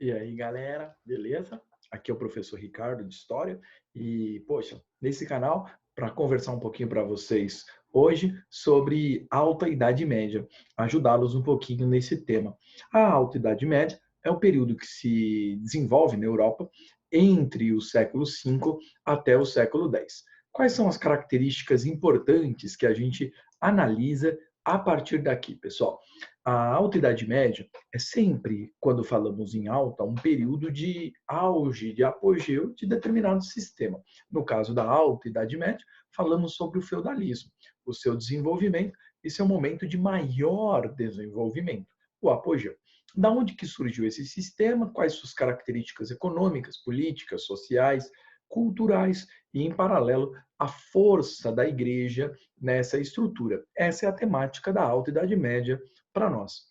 E aí, galera, beleza? Aqui é o professor Ricardo de História e, poxa, nesse canal para conversar um pouquinho para vocês hoje sobre Alta Idade Média, ajudá-los um pouquinho nesse tema. A Alta Idade Média é o período que se desenvolve na Europa entre o século V até o século X. Quais são as características importantes que a gente analisa a partir daqui, pessoal? A Alta Idade Média é sempre, quando falamos em alta, um período de auge, de apogeu de determinado sistema. No caso da Alta Idade Média, falamos sobre o feudalismo, o seu desenvolvimento e seu momento de maior desenvolvimento, o apogeu. Da onde que surgiu esse sistema? Quais suas características econômicas, políticas, sociais, culturais e, em paralelo, a força da igreja nessa estrutura. Essa é a temática da Alta Idade Média para nós.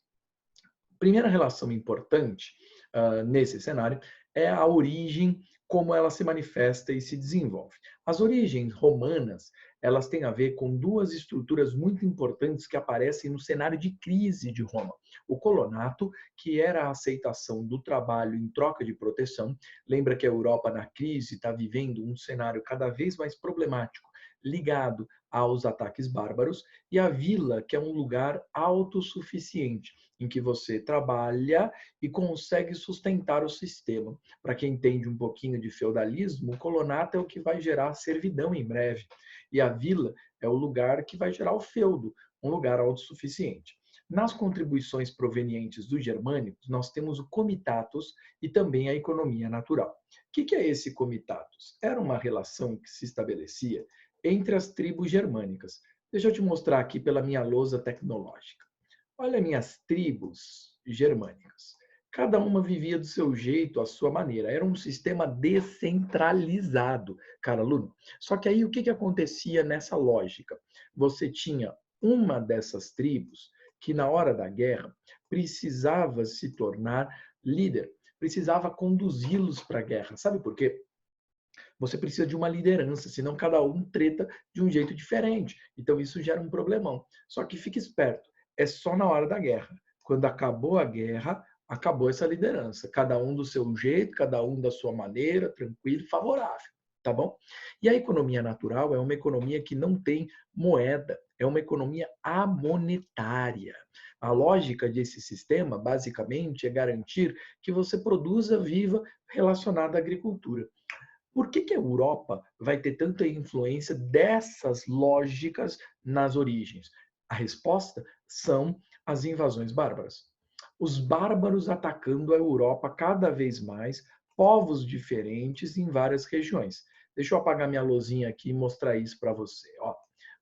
Primeira relação importante nesse cenário é a origem, como ela se manifesta e se desenvolve. As origens romanas, elas têm a ver com duas estruturas muito importantes que aparecem no cenário de crise de Roma. O colonato, que era a aceitação do trabalho em troca de proteção. Lembra que a Europa na crise está vivendo um cenário cada vez mais problemático, ligado aos ataques bárbaros, e a vila, que é um lugar autossuficiente, em que você trabalha e consegue sustentar o sistema. Para quem entende um pouquinho de feudalismo, o colonato é o que vai gerar a servidão em breve. E a vila é o lugar que vai gerar o feudo, um lugar autossuficiente. Nas contribuições provenientes dos germânicos, nós temos o comitatus e também a economia natural. O que é esse comitatus? Era uma relação que se estabelecia entre as tribos germânicas. Deixa eu te mostrar aqui pela minha lousa tecnológica. Olha minhas tribos germânicas. Cada uma vivia do seu jeito, à sua maneira. Era um sistema descentralizado, cara aluno. Só que aí o que acontecia nessa lógica? Você tinha uma dessas tribos que, na hora da guerra, precisava se tornar líder, precisava conduzi-los para a guerra. Sabe por quê? Você precisa de uma liderança, senão cada um treta de um jeito diferente. Então isso gera um problemão. Só que fique esperto, é só na hora da guerra. Quando acabou a guerra, acabou essa liderança. Cada um do seu jeito, cada um da sua maneira, tranquilo, favorável. Tá bom? E a economia natural é uma economia que não tem moeda, é uma economia amonetária. A lógica desse sistema, basicamente, é garantir que você produza, viva relacionado à agricultura. Por que a Europa vai ter tanta influência dessas lógicas nas origens? A resposta são as invasões bárbaras. Os bárbaros atacando a Europa cada vez mais, povos diferentes em várias regiões. Deixa eu apagar minha luzinha aqui e mostrar isso para você. Ó,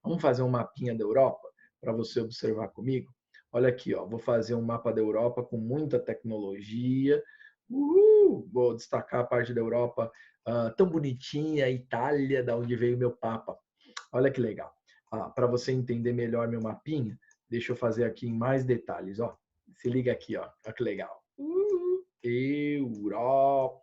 vamos fazer um mapinha da Europa para você observar comigo? Olha aqui, ó, vou fazer um mapa da Europa com muita tecnologia. Vou destacar a parte da Europa tão bonitinha, a Itália, da onde veio meu Papa. Olha que legal. Para você entender melhor meu mapinha, deixa eu fazer aqui em mais detalhes. Ó. Se liga aqui, ó. Olha que legal. Europa.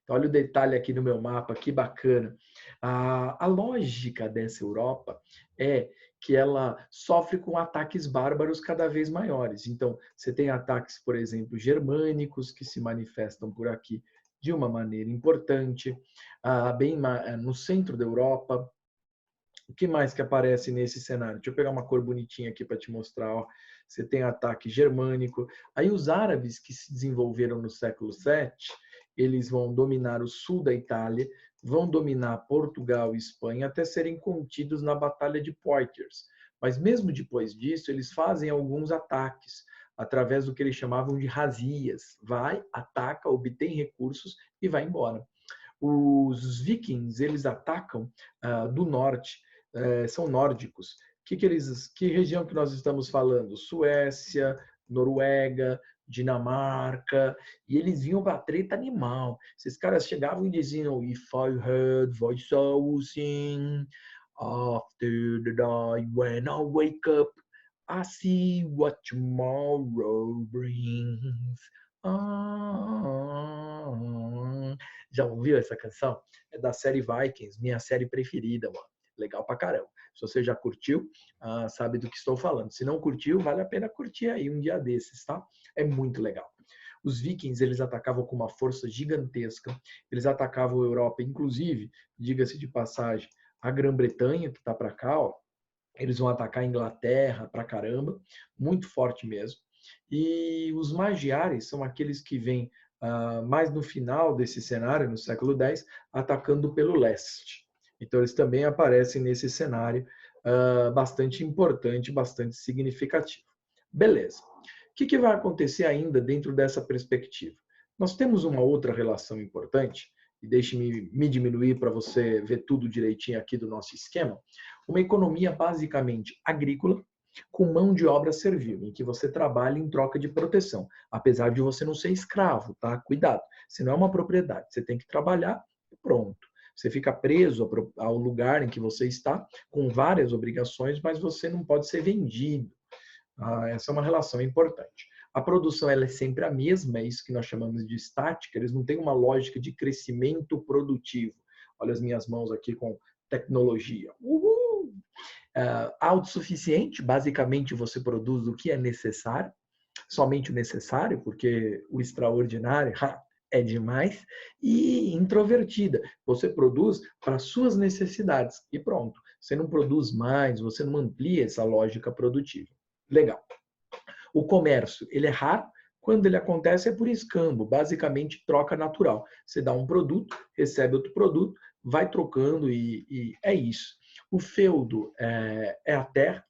Então, olha o detalhe aqui no meu mapa, que bacana. A lógica dessa Europa é que ela sofre com ataques bárbaros cada vez maiores. Então, você tem ataques, por exemplo, germânicos, que se manifestam por aqui de uma maneira importante, bem no centro da Europa. O que mais que aparece nesse cenário? Deixa eu pegar uma cor bonitinha aqui para te mostrar. Ó. Você tem ataque germânico. Aí os árabes que se desenvolveram no século VII, eles vão dominar o sul da Itália, vão dominar Portugal e Espanha até serem contidos na Batalha de Poitiers. Mas mesmo depois disso, eles fazem alguns ataques através do que eles chamavam de razias. Vai, ataca, obtém recursos e vai embora. Os vikings, eles atacam do norte, são nórdicos. Que região que nós estamos falando? Suécia, Noruega, Dinamarca, e eles vinham para treta animal. Esses caras chegavam e diziam: If I heard voices sing after the night when I wake up, I see what tomorrow brings. Já ouviu essa canção? É da série Vikings, minha série preferida, mano. Legal pra caramba. Se você já curtiu, sabe do que estou falando. Se não curtiu, vale a pena curtir aí um dia desses, tá? É muito legal. Os vikings, eles atacavam com uma força gigantesca, eles atacavam a Europa, inclusive, diga-se de passagem, a Grã-Bretanha, que está para cá, ó, eles vão atacar a Inglaterra pra caramba, muito forte mesmo. E os magiares são aqueles que vêm mais no final desse cenário, no século X, atacando pelo leste. Então, eles também aparecem nesse cenário bastante importante, bastante significativo. Beleza. O que vai acontecer ainda dentro dessa perspectiva? Nós temos uma outra relação importante, e deixe-me me diminuir para você ver tudo direitinho aqui do nosso esquema, uma economia basicamente agrícola, com mão de obra servil, em que você trabalha em troca de proteção, apesar de você não ser escravo, tá? Cuidado, se não é uma propriedade, você tem que trabalhar e pronto. Você fica preso ao lugar em que você está, com várias obrigações, mas você não pode ser vendido. Essa é uma relação importante. A produção ela é sempre a mesma, é isso que nós chamamos de estática, eles não têm uma lógica de crescimento produtivo. Olha as minhas mãos aqui com tecnologia. Uhul! Autossuficiente, basicamente você produz o que é necessário, somente o necessário, porque o extraordinário é demais, e introvertida, você produz para suas necessidades e pronto. Você não produz mais, você não amplia essa lógica produtiva. Legal. O comércio, ele é raro, quando ele acontece é por escambo, basicamente troca natural. Você dá um produto, recebe outro produto, vai trocando e é isso. O feudo é a terra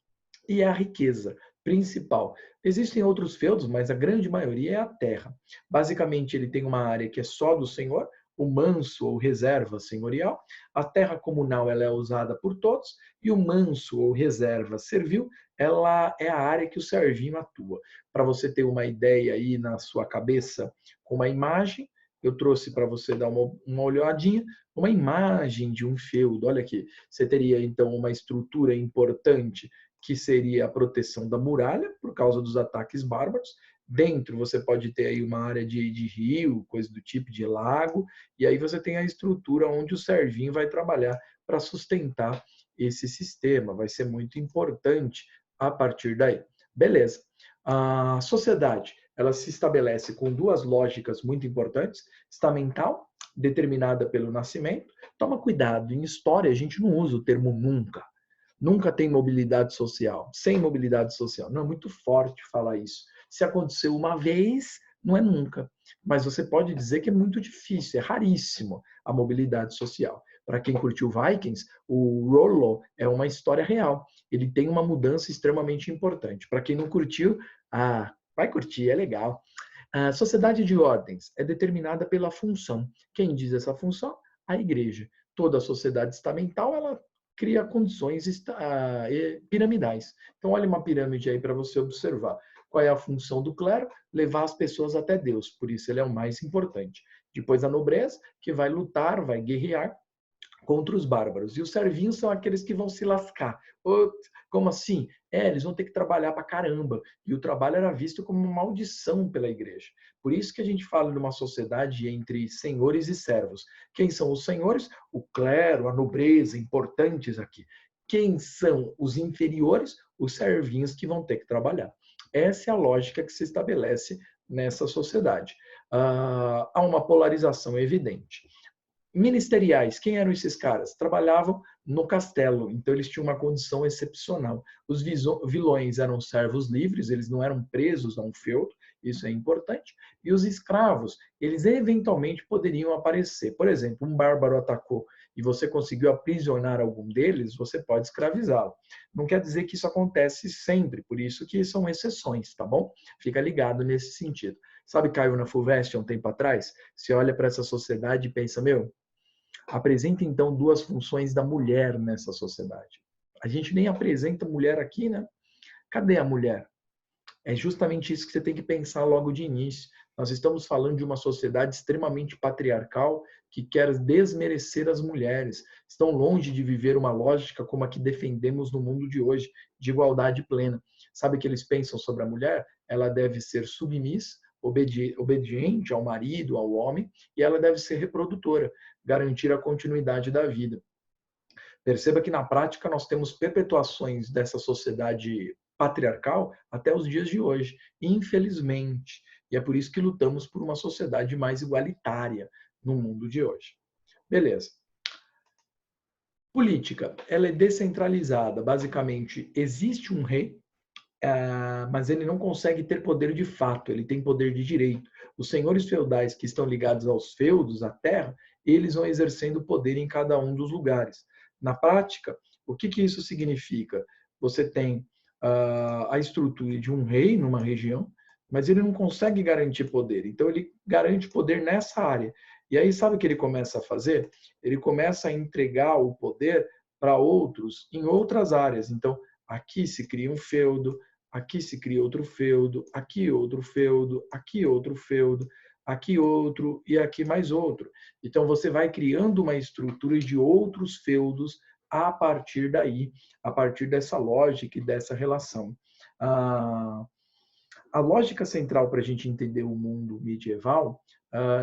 e é a riqueza principal. Existem outros feudos, mas a grande maioria é a terra. Basicamente, ele tem uma área que é só do senhor, o manso ou reserva senhorial. A terra comunal ela é usada por todos e o manso ou reserva servil ela é a área que o servinho atua. Para você ter uma ideia aí na sua cabeça com uma imagem, eu trouxe para você dar uma olhadinha, uma imagem de um feudo. Olha aqui, você teria então uma estrutura importante que seria a proteção da muralha por causa dos ataques bárbaros. Dentro você pode ter aí uma área de rio, coisa do tipo, de lago, e aí você tem a estrutura onde o servinho vai trabalhar para sustentar esse sistema. Vai ser muito importante a partir daí. Beleza. A sociedade, ela se estabelece com duas lógicas muito importantes, estamental, determinada pelo nascimento. Toma cuidado, em história a gente não usa o termo nunca. Nunca tem mobilidade social, sem mobilidade social. Não, é muito forte falar isso. Se aconteceu uma vez, não é nunca. Mas você pode dizer que é muito difícil, é raríssimo a mobilidade social. Para quem curtiu Vikings, o Rollo é uma história real. Ele tem uma mudança extremamente importante. Para quem não curtiu, vai curtir, é legal. A sociedade de ordens é determinada pela função. Quem diz essa função? A igreja. Toda a sociedade estamental, ela cria condições piramidais. Então, olha uma pirâmide aí para você observar. Qual é a função do clero? Levar as pessoas até Deus. Por isso, ele é o mais importante. Depois, a nobreza, que vai lutar, vai guerrear contra os bárbaros. E os servinhos são aqueles que vão se lascar. Como assim? Eles vão ter que trabalhar pra caramba. E o trabalho era visto como uma maldição pela igreja. Por isso que a gente fala de uma sociedade entre senhores e servos. Quem são os senhores? O clero, a nobreza, importantes aqui. Quem são os inferiores? Os servinhos que vão ter que trabalhar. Essa é a lógica que se estabelece nessa sociedade. Há uma polarização evidente. Ministeriais, quem eram esses caras? Trabalhavam no castelo, então eles tinham uma condição excepcional. Os vilões eram servos livres, eles não eram presos a um feudo, isso é importante. E os escravos, eles eventualmente poderiam aparecer. Por exemplo, um bárbaro atacou e você conseguiu aprisionar algum deles, você pode escravizá-lo. Não quer dizer que isso acontece sempre, por isso que são exceções, tá bom? Fica ligado nesse sentido. Sabe, caiu na FUVEST há um tempo atrás? Você olha para essa sociedade e pensa, apresenta então duas funções da mulher nessa sociedade. A gente nem apresenta mulher aqui, né? Cadê a mulher? É justamente isso que você tem que pensar logo de início. Nós estamos falando de uma sociedade extremamente patriarcal que quer desmerecer as mulheres. Estão longe de viver uma lógica como a que defendemos no mundo de hoje, de igualdade plena. Sabe o que eles pensam sobre a mulher? Ela deve ser submissa, obediente ao marido, ao homem, e ela deve ser reprodutora, garantir a continuidade da vida. Perceba que na prática nós temos perpetuações dessa sociedade patriarcal até os dias de hoje, infelizmente. E é por isso que lutamos por uma sociedade mais igualitária no mundo de hoje. Beleza. Política, ela é descentralizada. Basicamente, existe um rei, mas ele não consegue ter poder de fato, ele tem poder de direito. Os senhores feudais que estão ligados aos feudos, à terra, eles vão exercendo poder em cada um dos lugares. Na prática, o que isso significa? Você tem a estrutura de um rei numa região, mas ele não consegue garantir poder. Então, ele garante poder nessa área. E aí, sabe o que ele começa a fazer? Ele começa a entregar o poder para outros em outras áreas. Então, aqui se cria um feudo, aqui se cria outro feudo, aqui outro feudo, aqui outro feudo, aqui outro e aqui mais outro. Então você vai criando uma estrutura de outros feudos a partir daí, a partir dessa lógica e dessa relação. A lógica central para a gente entender o mundo medieval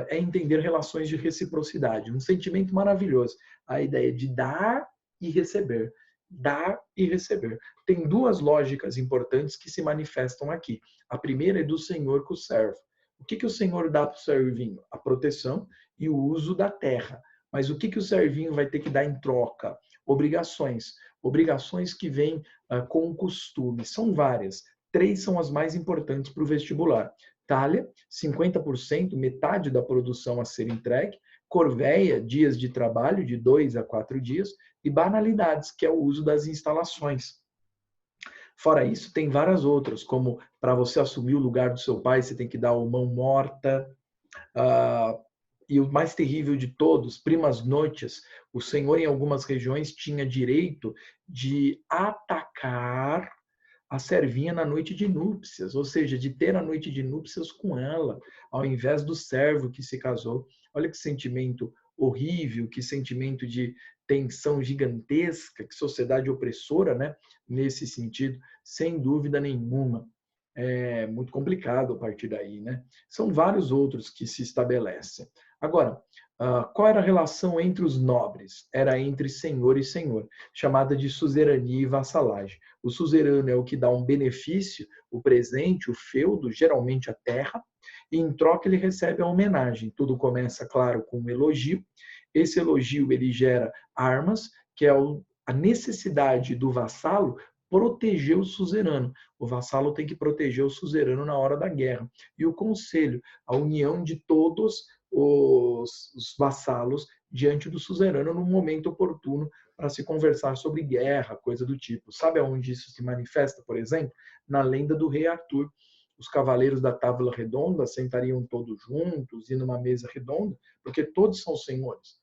é entender relações de reciprocidade, um sentimento maravilhoso, a ideia de dar e receber. Dar e receber. Tem duas lógicas importantes que se manifestam aqui. A primeira é do senhor com o servo. O que o senhor dá para o servinho? A proteção e o uso da terra. Mas o que o servinho vai ter que dar em troca? Obrigações. Obrigações que vêm com o costume. São várias. 3 são as mais importantes para o vestibular. Talha, 50%, metade da produção a ser entregue. Corveia, dias de trabalho, de 2 a 4 dias. E banalidades, que é o uso das instalações. Fora isso, tem várias outras, como para você assumir o lugar do seu pai, você tem que dar uma mão morta. E o mais terrível de todos, primas nôtias, o senhor em algumas regiões tinha direito de atacar a servinha na noite de núpcias, ou seja, de ter a noite de núpcias com ela, ao invés do servo que se casou. Olha que sentimento horrível, que sentimento de tensão gigantesca, que sociedade opressora, né? Nesse sentido, sem dúvida nenhuma. É muito complicado a partir daí, né? São vários outros que se estabelecem. Agora, qual era a relação entre os nobres? Era entre senhor e senhor, chamada de suzerania e vassalagem. O suzerano é o que dá um benefício, o presente, o feudo, geralmente a terra, e em troca ele recebe a homenagem. Tudo começa, claro, com um elogio. Esse elogio ele gera armas, que é a necessidade do vassalo proteger o suzerano. O vassalo tem que proteger o suzerano na hora da guerra. E o conselho, a união de todos os vassalos diante do suzerano no momento oportuno para se conversar sobre guerra, coisa do tipo. Sabe aonde isso se manifesta, por exemplo? Na lenda do rei Arthur. Os cavaleiros da Távola Redonda sentariam todos juntos e numa mesa redonda, porque todos são senhores,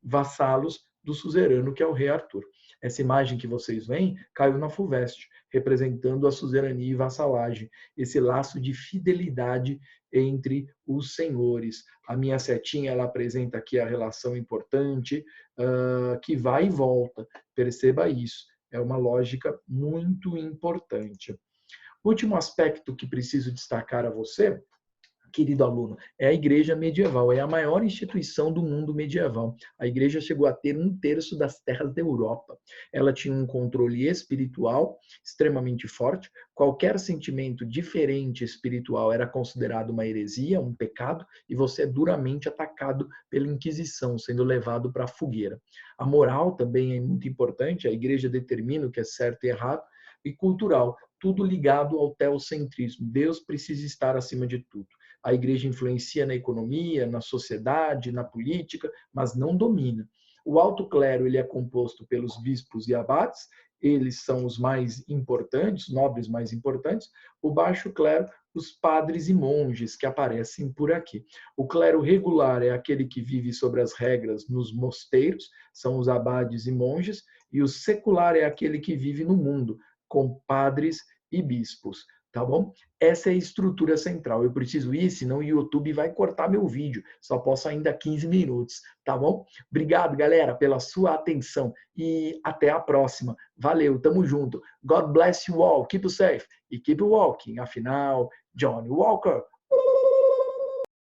vassalos do suzerano, que é o rei Arthur. Essa imagem que vocês veem caiu na FUVEST, representando a suzerania e vassalagem, esse laço de fidelidade entre os senhores. A minha setinha ela apresenta aqui a relação importante que vai e volta. Perceba isso. É uma lógica muito importante. Último aspecto que preciso destacar a você, querido aluno, é a igreja medieval, é a maior instituição do mundo medieval. A igreja chegou a ter 1/3 das terras da Europa. Ela tinha um controle espiritual extremamente forte. Qualquer sentimento diferente espiritual era considerado uma heresia, um pecado, e você é duramente atacado pela Inquisição, sendo levado para a fogueira. A moral também é muito importante, a igreja determina o que é certo e errado, e cultural, tudo ligado ao teocentrismo. Deus precisa estar acima de tudo. A igreja influencia na economia, na sociedade, na política, mas não domina. O alto clero ele é composto pelos bispos e abades, eles são os mais importantes, nobres mais importantes. O baixo clero, os padres e monges que aparecem por aqui. O clero regular é aquele que vive sobre as regras nos mosteiros, são os abades e monges, e o secular é aquele que vive no mundo, com padres e bispos. Tá bom? Essa é a estrutura central. Eu preciso ir, senão o YouTube vai cortar meu vídeo. Só posso ainda 15 minutos, tá bom? Obrigado, galera, pela sua atenção e até a próxima. Valeu, tamo junto. God bless you all. Keep safe e keep walking. Afinal, Johnny Walker